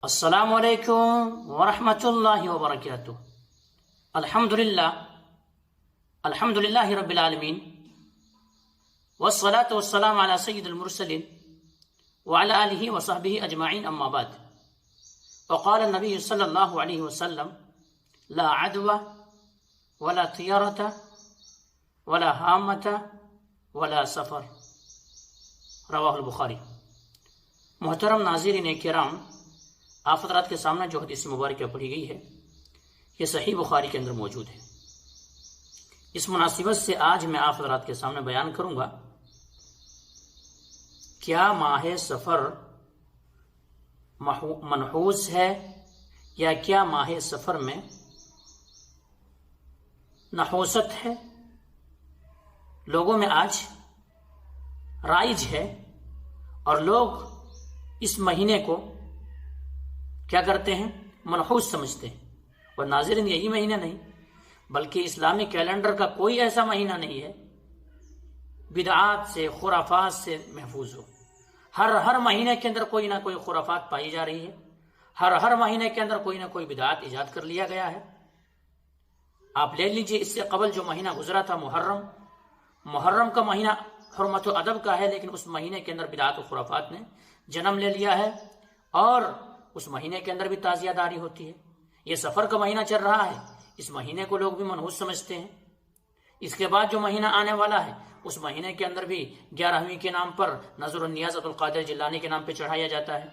السلام علیکم ورحمۃ اللہ وبرکاتہ۔ الحمد للہ رب العالمین والصلاة والسلام علی سید المرسلین وعلی آلہ وصحبہ اجمعین، اما بعد، وقال النبی صلی اللہ علیہ وسلم: لا عدوى ولا طیرة ولا حامة ولا سفر، رواہ البخاری۔ محترم ناظرین کرام، آپ حضرات کے سامنے جو حدیث مبارکہ پڑھی گئی ہے یہ صحیح بخاری کے اندر موجود ہے۔ اس مناسبت سے آج میں آپ حضرات کے سامنے بیان کروں گا، کیا ماہ سفر منحوس ہے یا کیا ماہ سفر میں نحوست ہے؟ لوگوں میں آج رائج ہے اور لوگ اس مہینے کو کیا کرتے ہیں؟ منحوس سمجھتے ہیں۔ اور ناظرین، یہی مہینہ نہیں بلکہ اسلامی کیلنڈر کا کوئی ایسا مہینہ نہیں ہے بدعات سے، خرافات سے محفوظ ہو۔ ہر مہینے کے اندر کوئی نہ کوئی خرافات پائی جا رہی ہے، ہر مہینے کے اندر کوئی نہ کوئی بدعات ایجاد کر لیا گیا ہے۔ آپ لے لیجئے، اس سے قبل جو مہینہ گزرا تھا محرم کا مہینہ حرمت و ادب کا ہے، لیکن اس مہینے کے اندر بدعات و خرافات نے جنم لے لیا ہے اور اس مہینے کے اندر بھی تعزیہ داری ہوتی ہے۔ یہ سفر کا مہینہ چل رہا ہے، اس مہینے کو لوگ بھی منحوس سمجھتے ہیں۔ اس کے بعد جو مہینہ آنے والا ہے اس مہینے کے اندر بھی 11ویں کے نام پر نظر النیاز عبد القادر جیلانی کے نام پہ چڑھایا جاتا ہے۔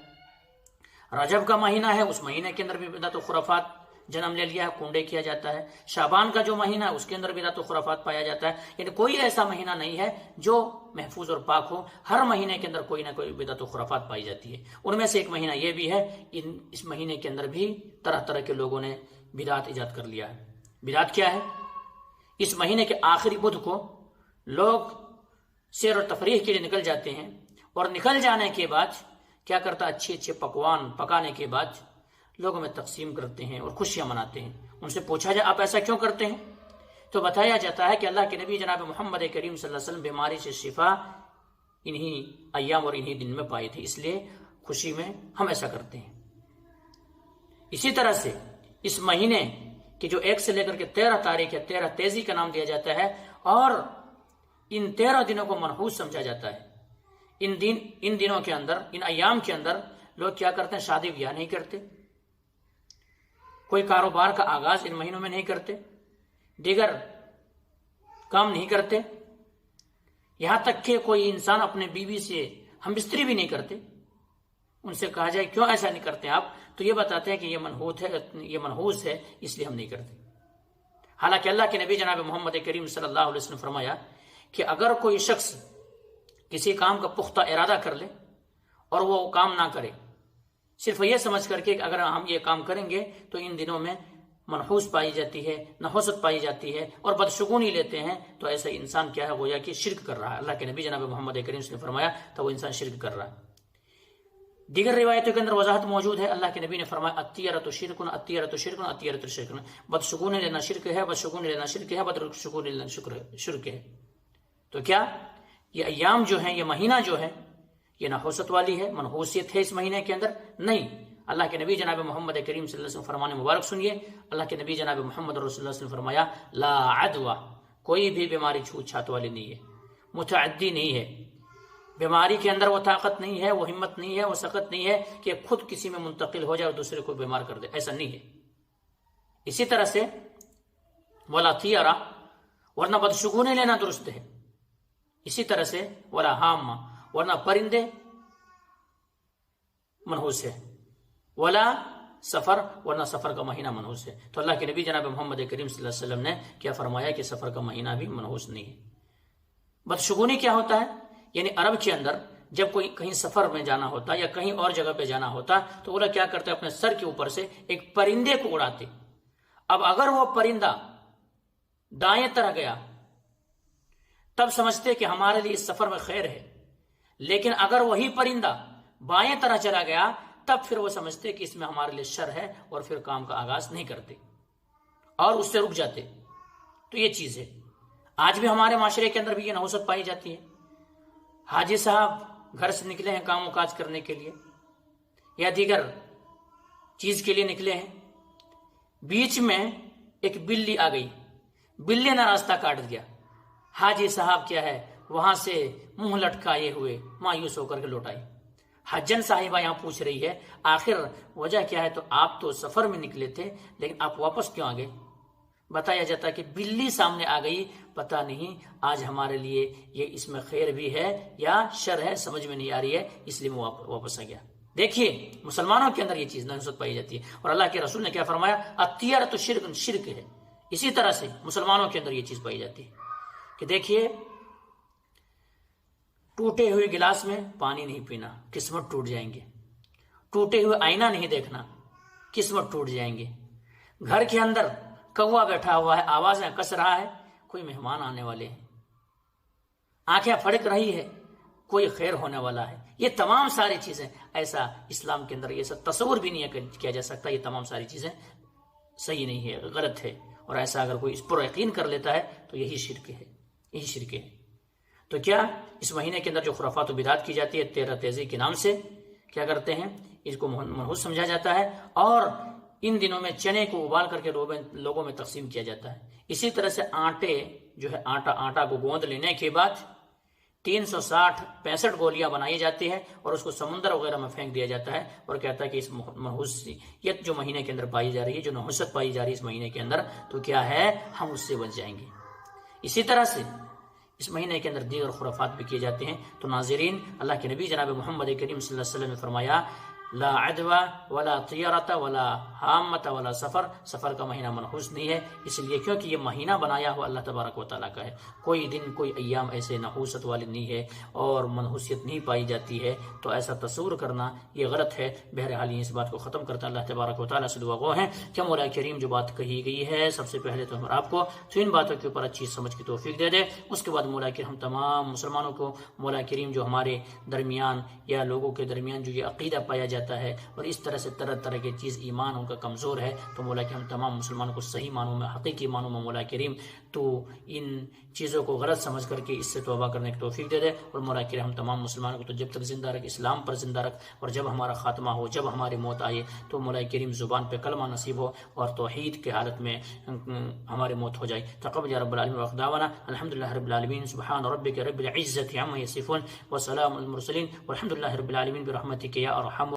رجب کا مہینہ ہے، اس مہینے کے اندر بھی بدعت و خرافات جنم لے لیا ہے، کنڈے کیا جاتا ہے۔ شعبان کا جو مہینہ ہے اس کے اندر بدعت و خرافات پایا جاتا ہے۔ یعنی کوئی ایسا مہینہ نہیں ہے جو محفوظ اور پاک ہو، ہر مہینے کے اندر کوئی نہ کوئی بدعت و خرافات پائی جاتی ہے۔ ان میں سے ایک مہینہ یہ بھی ہے، اس مہینے کے اندر بھی طرح طرح کے لوگوں نے بدعت ایجاد کر لیا ہے۔ بدعت کیا ہے؟ اس مہینے کے آخری بدھ کو لوگ سیر و تفریح کے لیے نکل جاتے ہیں، اور نکل جانے کے بعد کیا کرتا؟ اچھے پکوان پکانے کے بعد لوگوں میں تقسیم کرتے ہیں اور خوشیاں مناتے ہیں۔ ان سے پوچھا جائے آپ ایسا کیوں کرتے ہیں تو بتایا جاتا ہے کہ اللہ کے نبی جناب محمد کریم صلی اللہ علیہ وسلم بیماری سے شفا انہی ایام اور انہی دن میں پائی تھی، اس لیے خوشی میں ہم ایسا کرتے ہیں۔ اسی طرح سے اس مہینے کی جو 1 سے لے کر کے 13 تاریخ ہے، 13 تیزی کا نام دیا جاتا ہے، اور ان 13 دنوں کو منحوس سمجھا جاتا ہے۔ ان دنوں کے اندر، ان ایام کے اندر لوگ کیا کرتے ہیں؟ شادی بیاہ نہیں کرتے، کوئی کاروبار کا آغاز ان مہینوں میں نہیں کرتے، دیگر کام نہیں کرتے، یہاں تک کہ کوئی انسان اپنے بیوی سے ہم بستری بھی نہیں کرتے۔ ان سے کہا جائے کیوں ایسا نہیں کرتے آپ، تو یہ بتاتے ہیں کہ یہ منحوس ہے اس لیے ہم نہیں کرتے۔ حالانکہ اللہ کے نبی جناب محمد کریم صلی اللہ علیہ وسلم نے فرمایا کہ اگر کوئی شخص کسی کام کا پختہ ارادہ کر لے اور وہ کام نہ کرے، صرف یہ سمجھ کر کے کہ اگر ہم یہ کام کریں گے تو ان دنوں میں منحوس پائی جاتی ہے، نحوست پائی جاتی ہے اور بدشگونی لیتے ہیں، تو ایسا انسان کیا ہے؟ گویا کہ شرک کر رہا ہے۔ اللہ کے نبی جناب محمد کریم صلی اللہ علیہ وسلم نے فرمایا تو وہ انسان شرک کر رہا ہے۔ دیگر روایتوں کے اندر وضاحت موجود ہے۔ اللہ کے نبی نے فرمایا الطیرۃ شرک، الطیرۃ شرک، الطیرۃ شرک، بدشگونی لینا شرک ہے، بدشگونی لینا شرک ہے، بدشگونی لینا شرک ہے۔ تو کیا یہ ایام جو ہیں، یہ مہینہ جو ہے، یہ نحوست والی ہے، منحوسیت ہے اس مہینے کے اندر؟ نہیں۔ اللہ کے نبی جناب محمد کریم صلی اللہ علیہ وسلم فرمان مبارک سنیے۔ اللہ کے نبی جناب محمد رسول اللہ صلی اللہ علیہ وسلم فرمایا لا عدوى، کوئی بھی بیماری چھوت چھات والی نہیں ہے، متعدی نہیں ہے۔ بیماری کے اندر وہ طاقت نہیں ہے، وہ ہمت نہیں ہے، وہ سخت نہیں ہے کہ خود کسی میں منتقل ہو جائے اور دوسرے کو بیمار کر دے، ایسا نہیں ہے۔ اسی طرح سے ولا طیرہ، ورنہ بدشگونی لینا درست ہے۔ اسی طرح سے ولا حامہ، ورنہ پرندے منحوس ہے۔ ولا سفر، ورنہ سفر کا مہینہ منحوس ہے۔ تو اللہ کے نبی جناب محمد کریم صلی اللہ علیہ وسلم نے کیا فرمایا کہ سفر کا مہینہ بھی منحوس نہیں ہے۔ بدشگونی کیا ہوتا ہے؟ یعنی عرب کے اندر جب کوئی کہیں سفر میں جانا ہوتا یا کہیں اور جگہ پہ جانا ہوتا تو وہ لوگ کیا کرتے؟ اپنے سر کے اوپر سے ایک پرندے کو اڑاتے۔ اب اگر وہ پرندہ دائیں طرح گیا تب سمجھتے کہ ہمارے لیے اس سفر میں خیر ہے، لیکن اگر وہی پرندہ بائیں طرح چلا گیا تب پھر وہ سمجھتے کہ اس میں ہمارے لیے شر ہے، اور پھر کام کا آغاز نہیں کرتے اور اس سے رک جاتے۔ تو یہ چیز ہے۔ آج بھی ہمارے معاشرے کے اندر بھی یہ نحوست پائی جاتی ہے۔ حاجی صاحب گھر سے نکلے ہیں کام و کاج کرنے کے لیے، یا دیگر چیز کے لیے نکلے ہیں، بیچ میں ایک بلی آ گئی، بلی نے راستہ کاٹ دیا۔ حاجی صاحب کیا ہے وہاں سے منہ لٹکائے ہوئے مایوس ہو کر کے لوٹ آئے۔ حجن صاحبہ یہاں پوچھ رہی ہے آخر وجہ کیا ہے؟ تو آپ تو سفر میں نکلے تھے لیکن آپ واپس کیوں آ گئے؟ بتایا جاتا ہے کہ بلی سامنے آ گئی، پتہ نہیں آج ہمارے لیے یہ اس میں خیر بھی ہے یا شر ہے، سمجھ میں نہیں آ رہی ہے، اس لیے میں واپس آ گیا۔ دیکھیے مسلمانوں کے اندر یہ چیز نحوست پائی جاتی ہے، اور اللہ کے رسول نے کیا فرمایا؟ الطیرۃ شرک، شرک ہے۔ اسی طرح سے مسلمانوں کے اندر یہ چیز پائی جاتی ہے کہ دیکھیے ٹوٹے ہوئے گلاس میں پانی نہیں پینا، قسمت ٹوٹ جائیں گے۔ ٹوٹے ہوئے آئینہ نہیں دیکھنا، قسمت ٹوٹ جائیں گے۔ گھر کے اندر کوا بیٹھا ہوا ہے، آوازیں کس رہا ہے، کوئی مہمان آنے والے ہیں۔ آنکھیں پھڑک رہی ہے، کوئی خیر ہونے والا ہے۔ یہ تمام ساری چیزیں ایسا اسلام کے اندر یہ سب تصور بھی نہیں کیا جا سکتا، یہ تمام ساری چیزیں صحیح نہیں ہے، غلط ہے، اور ایسا اگر کوئی اس پر یقین کر لیتا ہے تو یہی شرک ہے، یہی شرک ہے۔ تو کیا اس مہینے کے اندر جو خرافات و بدعات کی جاتی ہے 13 تیزی کے نام سے، کیا کرتے ہیں؟ اس کو منحوس سمجھا جاتا ہے، اور ان دنوں میں چنے کو ابال کر کے لوگوں میں تقسیم کیا جاتا ہے۔ اسی طرح سے آٹے جو ہے آٹا کو گوندھ لینے کے بعد 365 گولیاں بنائی جاتی ہے اور اس کو سمندر وغیرہ میں پھینک دیا جاتا ہے، اور کہتا ہے کہ اس منحوسیت جو مہینے کے اندر پائی جا رہی ہے، جو نحوست پائی جا رہی ہے اس مہینے کے اندر، تو کیا ہے ہم اس سے بچ جائیں گے۔ اسی طرح سے اس مہینے کے اندر دیگر خرافات بھی کیے جاتے ہیں۔ تو ناظرین، اللہ کے نبی جناب محمد کریم صلی اللہ علیہ وسلم نے فرمایا لا عدوى ولا طیرۃ ولا حامۃ ولا سفر، سفر کا مہینہ منحوس نہیں ہے، اس لیے کیونکہ یہ مہینہ بنایا ہوا اللہ تبارک و تعالیٰ کا ہے۔ کوئی دن کوئی ایام ایسے نحوست والے نہیں ہے اور منحوسیت نہیں پائی جاتی ہے، تو ایسا تصور کرنا یہ غلط ہے۔ بہرحال یہ اس بات کو ختم کرتا اللہ تبارک و تعالیٰ سے دعا گو ہیں کہ مولا کریم جو بات کہی گئی ہے سب سے پہلے تو آپ کو تو ان باتوں کے اوپر اچھی سمجھ کی توفیق دے دے، اس کے بعد مولا کریم ہم تمام مسلمانوں کو، مولا کریم جو ہمارے درمیان یا لوگوں کے درمیان جو یہ عقیدہ پایا جاتا ہے اور اس طرح سے طرح طرح کی چیز ایمان ان کا کمزور ہے، تو مولا کہ ہم تمام مسلمانوں کو صحیح معنوں میں، حقیقی معنوں میں مولا کریم تو ان چیزوں کو غلط سمجھ کر کے اس سے توبہ کرنے کی توفیق دے دے، اور مولا کریم ہم تمام مسلمانوں کو تو جب تک زندہ رکھ، اسلام پر زندہ رکھ، اور جب ہمارا خاتمہ ہو، جب ہماری موت آئے تو مولا کریم زبان پہ کلمہ نصیب ہو اور توحید کے حالت میں ہماری موت ہو جائے۔ تقبل یا رب العالمین واخدعوانا الحمدللہ رب العالمین، سبحان ربک رب العزۃ عما یصفون وسلام علی المرسلین والحمدللہ رب العالمین برحمتک یا ارحم